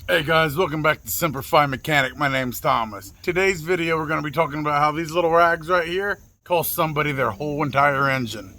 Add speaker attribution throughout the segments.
Speaker 1: Hey guys, welcome back to SemperFi Mechanic. My name's Thomas. Today's video we're going to be talking about how these little rags right here cost somebody their whole entire engine.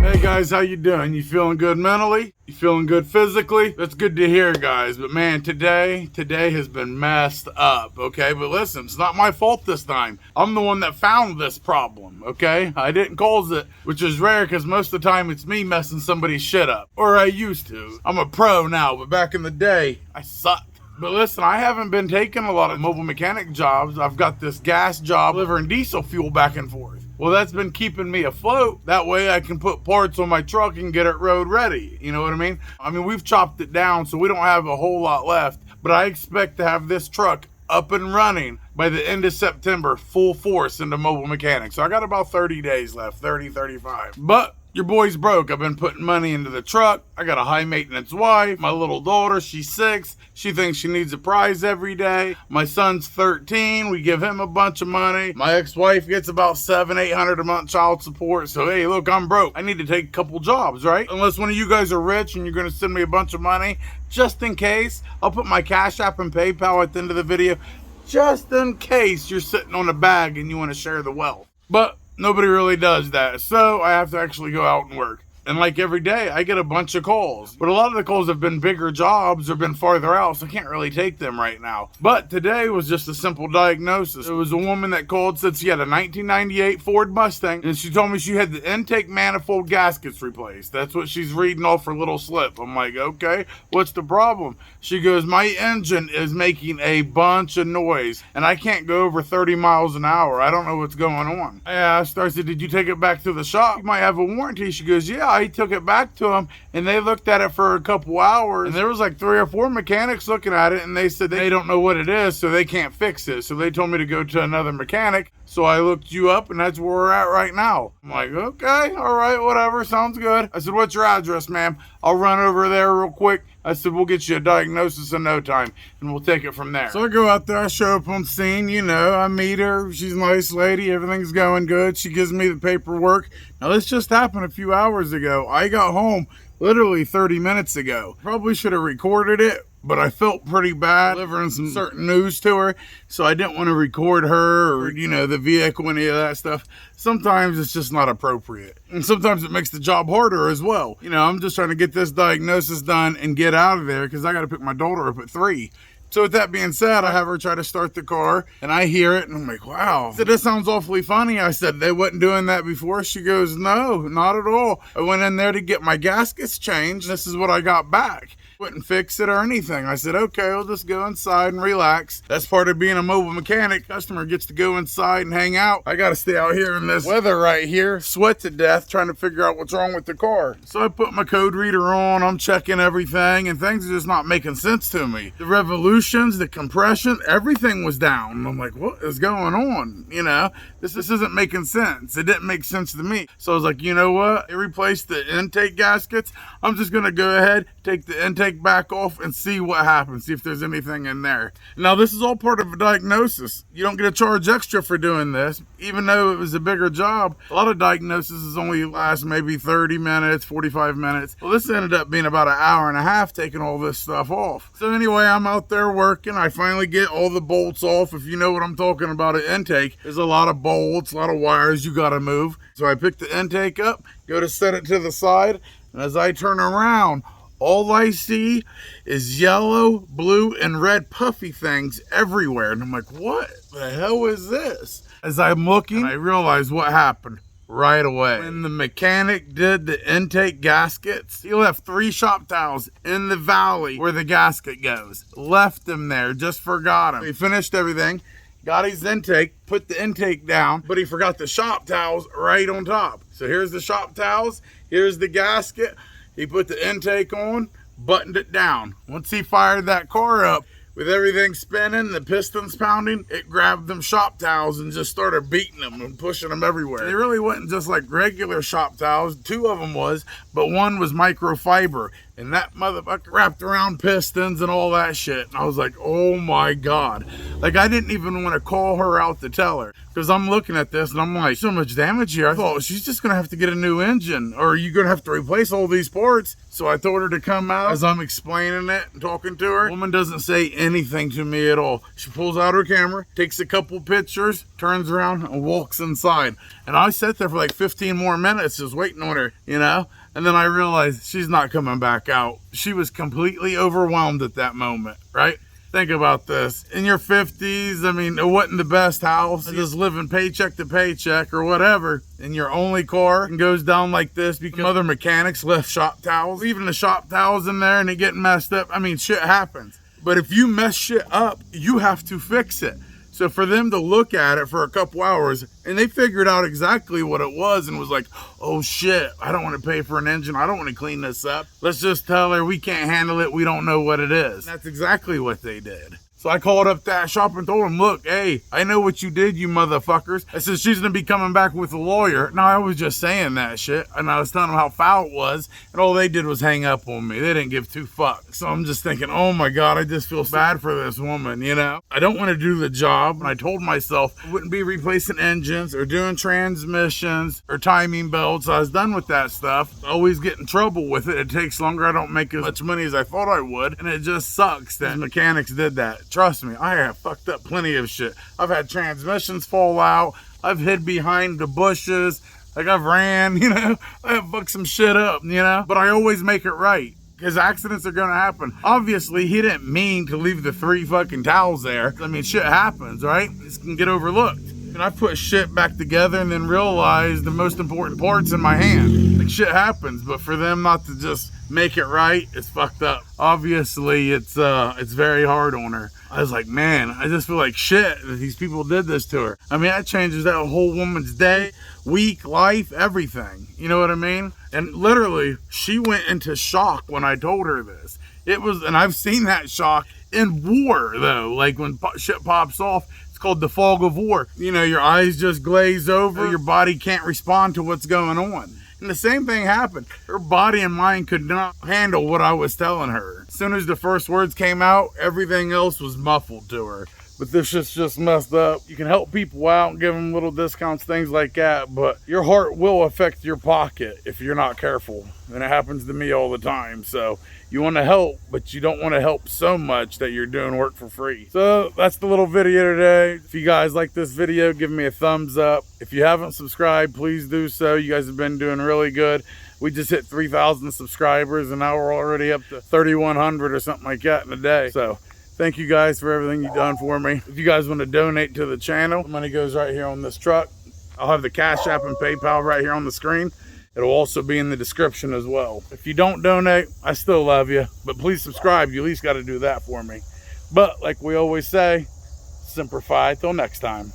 Speaker 1: Hey guys, how you doing? You feeling good mentally? You feeling good physically? That's good to hear, guys. But man, today has been messed up, okay? But listen, it's not my fault this time. I'm the one that found this problem, okay? I didn't cause it, which is rare because most of the time it's me messing somebody's shit up. Or I used to. I'm a pro now, but back in the day, I sucked. But listen, I haven't been taking a lot of mobile mechanic jobs. I've got this gas job delivering diesel fuel back and forth. Well, that's been keeping me afloat. That way I can put parts on my truck and get it road ready. You know what I mean? We've chopped it down, so we don't have a whole lot left. But I expect to have this truck up and running by the end of September, full force into mobile mechanics. So I got about 30 days left, 30, 35. But your boy's broke. I've been putting money into the truck. I got a high maintenance wife. My little daughter, she's 6. She thinks she needs a prize every day. My son's 13. We give him a bunch of money. My ex-wife gets about $700-800 a month child support. So hey, look, I'm broke. I need to take a couple jobs, right? Unless one of you guys are rich and you're going to send me a bunch of money, just in case. I'll put my Cash App and PayPal at the end of the video, just in case you're sitting on a bag and you want to share the wealth. But nobody really does that, so I have to actually go out and work. And like every day, I get a bunch of calls. But a lot of the calls have been bigger jobs or been farther out, so I can't really take them right now. But today was just a simple diagnosis. It was a woman that called, said she had a 1998 Ford Mustang, and she told me she had the intake manifold gaskets replaced. That's what she's reading off her little slip. I'm like, okay, what's the problem? She goes, my engine is making a bunch of noise, and I can't go over 30 miles an hour. I don't know what's going on. I asked her, I said, did you take it back to the shop? You might have a warranty. She goes, yeah, I took it back to them and they looked at it for a couple hours and there was like 3 or 4 mechanics looking at it and they said they don't know what it is, so they can't fix it. So they told me to go to another mechanic. So I looked you up and that's where we're at right now. I'm like, okay, all right, whatever, sounds good. I said, what's your address, ma'am? I'll run over there real quick. I said, we'll get you a diagnosis in no time and we'll take it from there. So I go out there, I show up on scene, you know, I meet her. She's a nice lady, everything's going good. She gives me the paperwork. Now this just happened a few hours ago. I got home literally 30 minutes ago. Probably should have recorded it, but I felt pretty bad delivering some certain news to her, so I didn't want to record her or, you know, the vehicle, any of that stuff. Sometimes it's just not appropriate. And sometimes it makes the job harder as well. You know, I'm just trying to get this diagnosis done and get out of there because I got to pick my daughter up at 3. So with that being said, I have her try to start the car and I hear it and I'm like, wow. I said, this sounds awfully funny. I said, they wasn't doing that before. She goes, no, not at all. I went in there to get my gaskets changed. This is what I got back. Wouldn't fix it or anything. I said, okay, I'll just go inside and relax. That's part of being a mobile mechanic. Customer gets to go inside and hang out. I got to stay out here in this weather right here, sweat to death, trying to figure out what's wrong with the car. So I put my code reader on, I'm checking everything, and things are just not making sense to me. The revolutions, the compression, everything was down. I'm like, what is going on? You know, this isn't making sense. It didn't make sense to me. So I was like, you know what? They replaced the intake gaskets. I'm just going to go ahead, take the intake back off and see what happens, see if there's anything in there. Now this is all part of a diagnosis. You don't get a charge extra for doing this, even though it was a bigger job. A lot of diagnoses only last maybe 30 minutes, 45 minutes. Well, this ended up being about an hour and a half taking all this stuff off. So anyway, I'm out there working. I finally get all the bolts off. If you know what I'm talking about at intake, there's a lot of bolts, a lot of wires you got to move. So I pick the intake up, go to set it to the side, and as I turn around, all I see is yellow, blue, and red puffy things everywhere. And I'm like, what the hell is this? As I'm looking, I realize what happened right away. When the mechanic did the intake gaskets, he left 3 shop towels in the valley where the gasket goes. Left them there, just forgot them. He finished everything, got his intake, put the intake down, but he forgot the shop towels right on top. So here's the shop towels, here's the gasket. He put the intake on, buttoned it down. Once he fired that car up, with everything spinning, the pistons pounding, it grabbed them shop towels and just started beating them and pushing them everywhere. They really wasn't just like regular shop towels. 2 of them was, but one was microfiber. and that motherfucker wrapped around pistons and all that shit. And I was like, oh my God. Like, I didn't even want to call her out to tell her, because I'm looking at this and I'm like, so much damage here. I thought she's just gonna have to get a new engine, or you're gonna have to replace all these parts. So I told her to come out. As I'm explaining it and talking to her, the woman doesn't say anything to me at all. She pulls out her camera, takes a couple pictures, turns around and walks inside. And I sat there for like 15 more minutes just waiting on her, you know? And then I realized she's not coming back out. She was completely overwhelmed at that moment, right? Think about this. In your 50s, I mean, it wasn't the best house. Just living paycheck to paycheck or whatever. And your only car and goes down like this because other mechanics left shop towels. Leaving the shop towels in there and it getting messed up. I mean, shit happens. But if you mess shit up, you have to fix it. So for them to look at it for a couple hours, and they figured out exactly what it was and was like, oh shit, I don't want to pay for an engine. I don't want to clean this up. Let's just tell her we can't handle it. We don't know what it is. And that's exactly what they did. So I called up that shop and told them, look, hey, I know what you did, you motherfuckers. I said, she's going to be coming back with a lawyer. No, I was just saying that shit. And I was telling them how foul it was. And all they did was hang up on me. They didn't give two fucks. So I'm just thinking, oh my God, I just feel bad for this woman, you know? I don't want to do the job. And I told myself I wouldn't be replacing engines or doing transmissions or timing belts. I was done with that stuff. I always get in trouble with it. It takes longer. I don't make as much money as I thought I would. And it just sucks that mechanics did that. Trust me, I have fucked up plenty of shit. I've had transmissions fall out. I've hid behind the bushes. Like, I've ran, you know. I have fucked some shit up, you know. But I always make it right, because accidents are going to happen. Obviously, he didn't mean to leave the 3 fucking towels there. I mean, shit happens, right? This can get overlooked. And I put shit back together and then realized the most important part's in my hand. Like, shit happens, but for them not to just make it right, it's fucked up. Obviously, it's very hard on her. I was like, man, I just feel like shit that these people did this to her. I mean, that changes that whole woman's day, week, life, everything. You know what I mean? And literally, she went into shock when I told her this. It was, and I've seen that shock in war, though. Like, when shit pops off, it's called the fog of war. You know, your eyes just glaze over. Your body can't respond to what's going on. And the same thing happened. Her body and mind could not handle what I was telling her. As soon as the first words came out, everything else was muffled to her. But this shit's just messed up. You can help people out and give them little discounts, things like that, but your heart will affect your pocket if you're not careful. And it happens to me all the time. So you want to help, but you don't want to help so much that you're doing work for free. So that's the little video today. If you guys like this video, give me a thumbs up. If you haven't subscribed, please do so. You guys have been doing really good. We just hit 3,000 subscribers and now we're already up to 3,100 or something like that in a day. So thank you guys for everything you've done for me. If you guys want to donate to the channel, the money goes right here on this truck. I'll have the Cash App and PayPal right here on the screen. It'll also be in the description as well. If you don't donate, I still love you, but please subscribe. You at least got to do that for me. But like we always say, Semper Fi, till next time.